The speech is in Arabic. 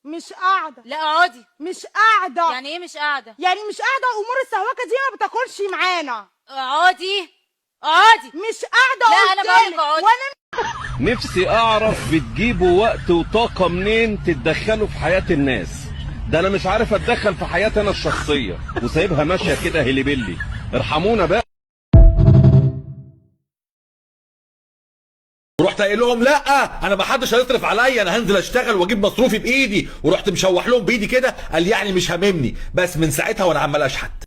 مش قاعده. لا اقعدي. مش قاعده. يعني ايه مش قاعده؟ يعني مش قاعده. امور السهوكه دي ما بتاكلش معانا. اقعدي اقعدي. مش قاعده. لا انا بقول لك اقعدي. وانا نفسي اعرف بتجيبوا وقت وطاقة منين تتدخلوا في حياة الناس؟ ده انا مش عارف اتدخل في حياتي انا الشخصية وسايبها ماشية كده هليبيلي. ارحمونا بقى. ورحت قايل لهم لا انا ما حدش هيصرف عليا، انا هنزل اشتغل واجيب مصروفي بايدي، ورحت مشوح لهم بايدي كده. قال يعني مش هاممني. بس من ساعتها وانا عمال اشحت.